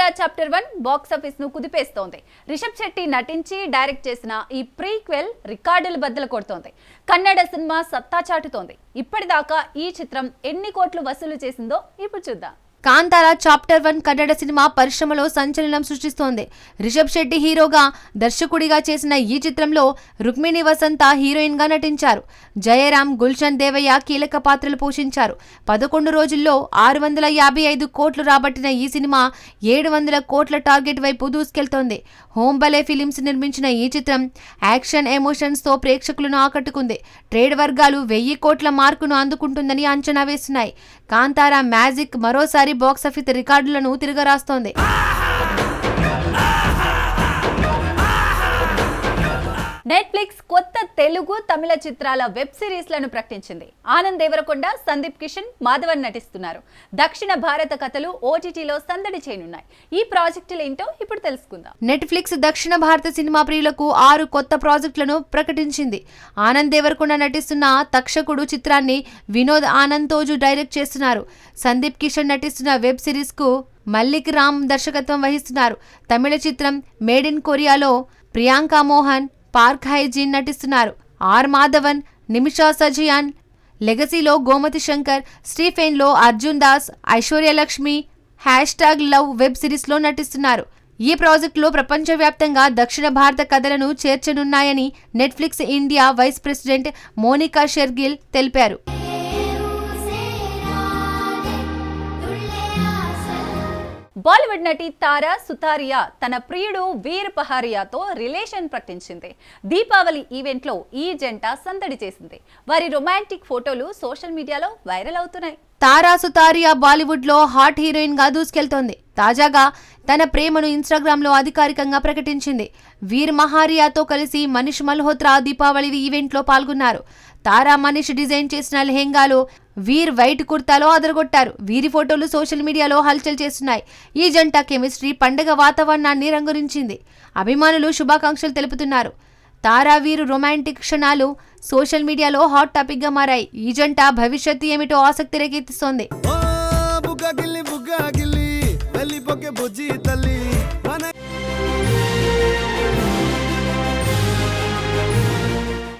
Kantara chapter 1 box office ను కుదిపేస్తోంది. రిషబ్ శెట్టి నటించి direct చేసిన ఈ ప్రీక్వెల్ రికార్డులు బద్దలు కొడుతోంది. కన్నడ సినిమా సత్తా చాటుతోంది. ఇప్పటిదాకా ఈ చిత్రం ఎన్ని కోట్లు వసూలు చేసిందో ఇప్పుడు చూద్దాం. కాంతారా చాప్టర్ 1 కన్నడ సినిమా పరిశ్రమలో సంచలనం సృష్టిస్తోంది. రిషబ్ శెట్టి హీరోగా, దర్శకుడిగా చేసిన ఈ చిత్రంలో రుక్మిణి వసంత హీరోయిన్ గా నటించారు. జయరాం, గుల్షన్ దేవయ్య కీలక పాత్రలు పోషించారు. 11 రోజుల్లో 655 కోట్లు రాబట్టిన ఈ సినిమా 700 కోట్ల టార్గెట్ వైపు దూసుకెళ్తోంది. హోంబలే ఫిలిమ్స్ నిర్మించిన ఈ చిత్రం యాక్షన్ ఎమోషన్స్ తో ప్రేక్షకులను ఆకట్టుకుంది. ట్రేడ్ వర్గాలు 1000 కోట్ల మార్కును అందుకుంటుందని అంచనా వేస్తున్నాయి. కాంతారా మ్యాజిక్ మరోసారి బాక్సాఫీస్ రికార్డులను తిరగరాస్తోంది. నెట్ఫ్లిక్స్ కొత్త తెలుగు, తమిళ చిత్రాల వెబ్ సిరీస్ లను ప్రకటించింది. ఆనంద్ దేవరకొండ, సందీప్ కిషన్, మాధవన్ నటిస్తున్నారు. దక్షిణ భారత కథలు ఓటీటీలో సందడి చేయనున్నాయి. ఈ ప్రాజెక్టులు ఏంటో ఇప్పుడు తెలుసుకుందాం. నెట్ఫ్లిక్స్ దక్షిణ భారత సినిమా ప్రియులకు 6 కొత్త ప్రాజెక్టులను ప్రకటించింది. ఆనంద్ దేవరకొండ నటిస్తున్న తక్షకుడు చిత్రాన్ని వినోద్ ఆనంద్ తోజు డైరెక్ట్ చేస్తున్నారు. సందీప్ కిషన్ నటిస్తున్న వెబ్ సిరీస్ కు మల్లిక్ రామ్ దర్శకత్వం వహిస్తున్నారు. తమిళ చిత్రం మేడ్ ఇన్ కొరియాలో ప్రియాంక మోహన్, పార్క్ హైజిన్ నటిస్తున్నారు. ఆర్ మాధవన్, నిమిషా సజియాన్, లెగసీలో గోమతి శంకర్, స్టీఫెన్లో Arjun Das, Aishwaryalakshmi, #love web series లో నటిస్తున్నారు. ఈ ప్రాజెక్టులో ప్రపంచవ్యాప్తంగా దక్షిణ భారత కథలను చేర్చనున్నాయని Netflix India vice president Monika Shergill తెలిపారు. బాలీవుడ్ నటి తారా సుతారియా తన ప్రియుడు వీర్ పహారియాతో రిలేషన్ ప్రకటించింది. దీపావళి ఈవెంట్ లో ఈ జంట సందడి చేసింది. వారి రొమాంటిక్ ఫోటోలు సోషల్ మీడియాలో వైరల్ అవుతున్నాయి. తారా సుతారియా బాలీవుడ్ లో హాట్ హీరోయిన్ గా దూసుకెళ్తోంది. తాజాగా తన ప్రేమను ఇన్స్టాగ్రామ్ లో అధికారికంగా ప్రకటించింది. వీర్ మహారియాతో కలిసి మనీష్ మల్హోత్రా దీపావళి ఈవెంట్ లో పాల్గొన్నారు. తారా మనీష్ డిజైన్ చేసిన లెహెంగాలో, వీర్ వైట్ కుర్తాలో అదరగొట్టారు. వీరి ఫోటోలు సోషల్ మీడియాలో హల్చల్ చేస్తున్నాయి. ఈ జంట కెమిస్ట్రీ పండుగ వాతావరణాన్ని రంగురించింది. అభిమానులు శుభాకాంక్షలు తెలుపుతున్నారు. తారా వీరు రొమాంటిక్ క్షణాలు సోషల్ మీడియాలో హాట్ టాపిక్ గా మారాయి. ఈ జంట భవిష్యత్తు ఏమిటో ఆసక్తి రేకెత్తిస్తోంది.